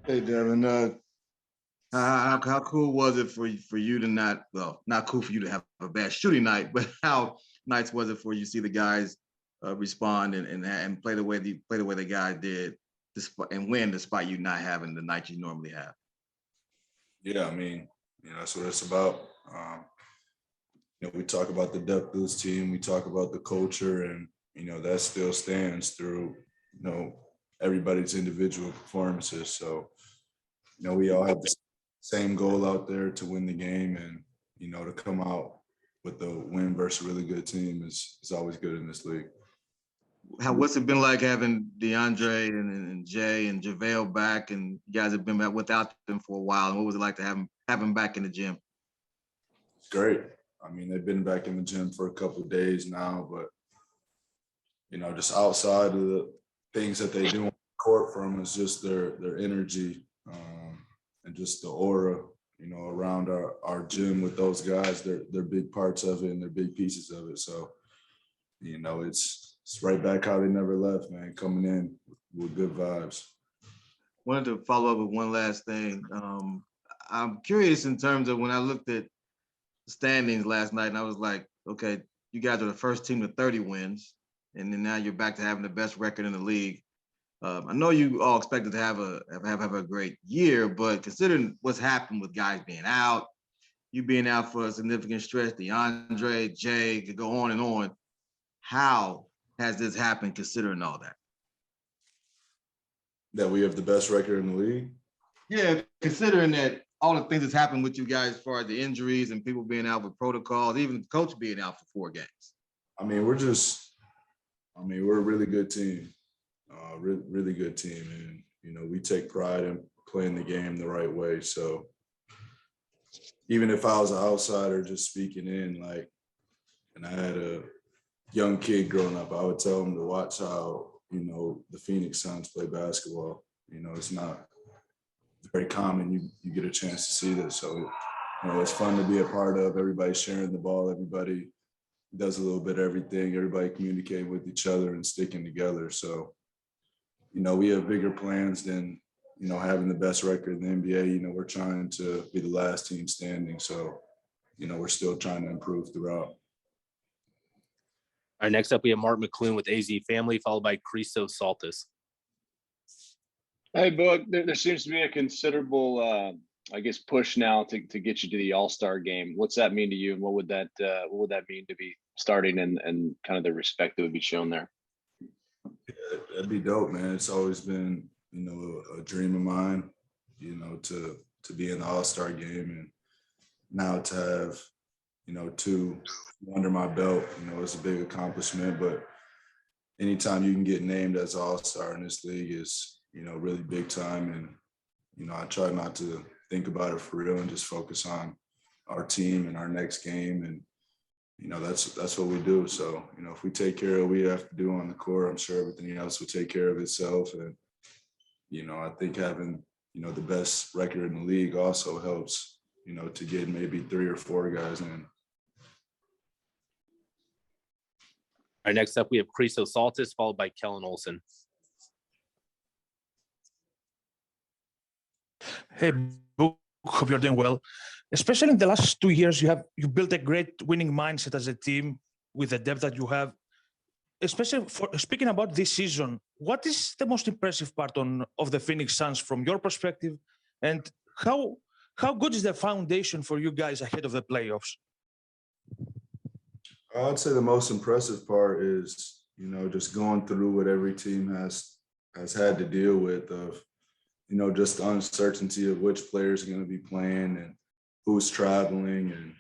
Hey, Devin. How cool was it for you to not cool for you to have a bad shooting night, but how nice was it for you to see the guys respond and play the way the guys did, despite and win despite you not having the night you normally have? Yeah, that's what it's about. We talk about the depth of this team, we talk about the culture, and that still stands through everybody's individual performances. So we all have the same goal out there to win the game, and to come out with the win versus a really good team is always good in this league. What's it been like having DeAndre and Jay and JaVale back, and you guys have been back without them for a while? And what was it like to have them back in the gym? It's great. They've been back in the gym for a couple of days now, but just outside of the things that they do on the court for them is just their energy and just the aura, around our gym with those guys. They're big parts of it and they're big pieces of it. So, it's right back how they never left, man, coming in with good vibes. Wanted to follow up with one last thing. I'm curious in terms of when I looked at the standings last night, and I was like, okay, you guys are the first team to 30 wins, and then now you're back to having the best record in the league. I know you all expected to have a great year, but considering what's happened with guys being out, you being out for a significant stretch, DeAndre, Jay, could go on and on. How has this happened considering all that? That we have the best record in the league? Yeah, considering that all the things that's happened with you guys as far as the injuries and people being out with protocols, even the coach being out for 4 games. We're a really good team, really good team. And, we take pride in playing the game the right way. So even if I was an outsider just speaking in, and I had a young kid growing up, I would tell him to watch how, the Phoenix Suns play basketball. It's not very common. You get a chance to see this. So, it's fun to be a part of. Everybody sharing the ball. Everybody does a little bit of everything. Everybody communicating with each other and sticking together. So, we have bigger plans than, having the best record in the NBA. We're trying to be the last team standing. So, we're still trying to improve throughout. All right, next up, we have Mark McClune with AZ Family, followed by Christos Saltis. Hey, Book, there seems to be a considerable, push now to get you to the All-Star game. What's that mean to you, and what would that mean to be starting and kind of the respect that would be shown there? Yeah, that'd be dope, man. It's always been, a dream of mine, to be in the All-Star game, and now to have, 2 under my belt, it's a big accomplishment. But anytime you can get named as All-Star in this league is, really big time. And, I try not to think about it for real and just focus on our team and our next game. And, that's what we do. So, if we take care of what we have to do on the court, I'm sure everything else will take care of itself. And, I think having, the best record in the league also helps, to get maybe 3 or 4 guys in. All right, next up, we have Christos Saltis, followed by Kellen Olson. Hey, Book, hope you're doing well. Especially in the last 2 years, you built a great winning mindset as a team with the depth that you have. Especially for speaking about this season, what is the most impressive part of the Phoenix Suns from your perspective, and how good is the foundation for you guys ahead of the playoffs? I'd say the most impressive part is, just going through what every team has had to deal with of, just the uncertainty of which players are going to be playing and who's traveling and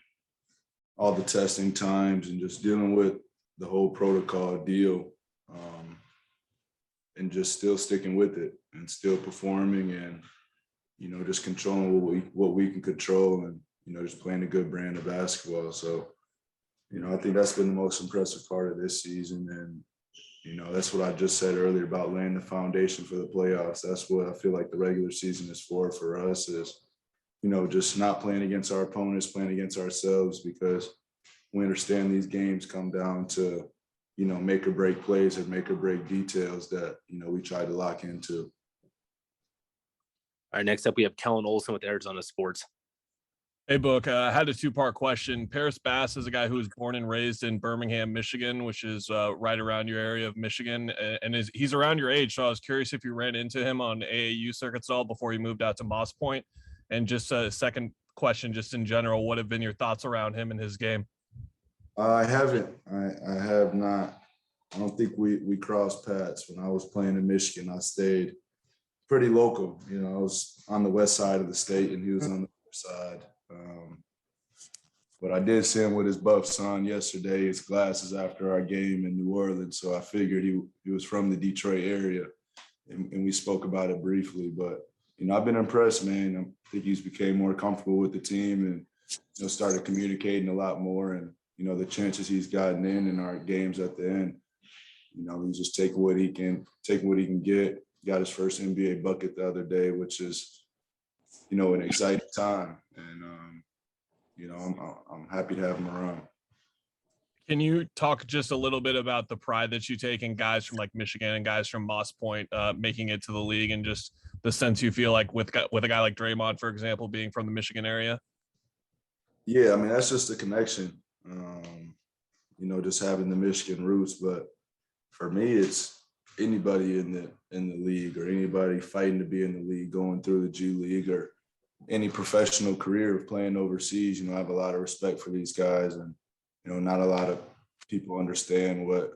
all the testing times and just dealing with the whole protocol deal, and just still sticking with it and still performing and, just controlling what we can control and, just playing a good brand of basketball. So, I think that's been the most impressive part of this season. And, that's what I just said earlier about laying the foundation for the playoffs. That's what I feel like the regular season is for us is, just not playing against our opponents, playing against ourselves, because we understand these games come down to, make or break plays or make or break details that, we try to lock into. All right, next up we have Kellen Olson with Arizona Sports. Hey, Book. I had a two-part question. Paris Bass is a guy who was born and raised in Birmingham, Michigan, which is right around your area of Michigan, and he's around your age. So I was curious if you ran into him on AAU circuits at all before he moved out to Moss Point. And just a second question, just in general, what have been your thoughts around him and his game? I haven't. I have not. I don't think we crossed paths. When I was playing in Michigan, I stayed pretty local. You know, I was on the west side of the state and he was on the other side. But I did see him with his buff son yesterday, his glasses after our game in New Orleans. So I figured he was from the Detroit area, and we spoke about it briefly. But, you know, I've been impressed, man. I think he's became more comfortable with the team and, you know, started communicating a lot more. And, you know, the chances he's gotten in our games at the end, you know, he's just taking what he can get. Got his first NBA bucket the other day, which is, you know, an exciting time. And, you know, I'm happy to have him around. Can you talk just a little bit about the pride that you take in guys from like Michigan and guys from Moss Point making it to the league, and just the sense you feel like with a guy like Draymond, for example, being from the Michigan area? Yeah, I mean, that's just a connection, you know, just having the Michigan roots. But for me, it's anybody in the league, or anybody fighting to be in the league, going through the G League, or any professional career of playing overseas. You know, I have a lot of respect for these guys, and, you know, not a lot of people understand what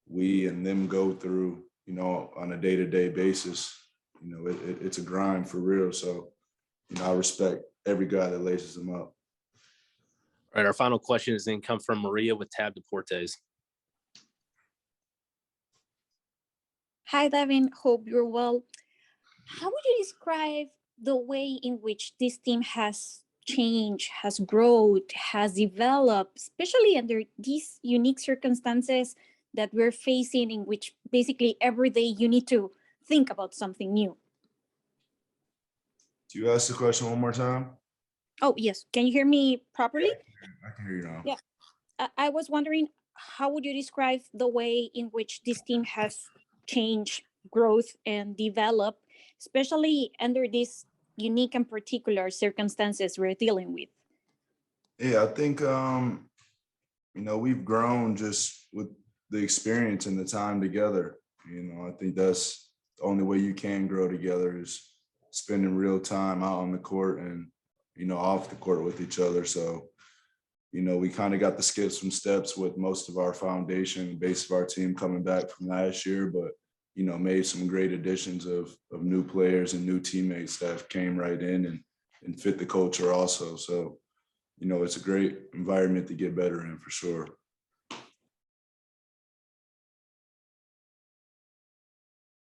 we and them go through, you know, on a day-to-day basis. You know, it's a grind for real. So, you know, I respect every guy that laces them up. All right, our final question is then come from Maria with Tab Deportes. Hi, Devin. Hope you're well. How would you describe the way in which this team has changed, has grown, has developed, especially under these unique circumstances that we're facing, in which basically every day you need to think about something new? Do you ask the question one more time? Oh, yes. Can you hear me properly? I can hear you now. Yeah. I was wondering, how would you describe the way in which this team has changed, growth, and developed, especially under these unique and particular circumstances we're dealing with? Yeah, I think, you know, we've grown just with the experience and the time together. You know, I think that's the only way you can grow together, is spending real time out on the court and, you know, off the court with each other. So, you know, we kind of got to skip some steps with most of our foundation, base of our team coming back from last year, but, you know, made some great additions of new players and new teammates that came right in and fit the culture also. So, you know, it's a great environment to get better in for sure.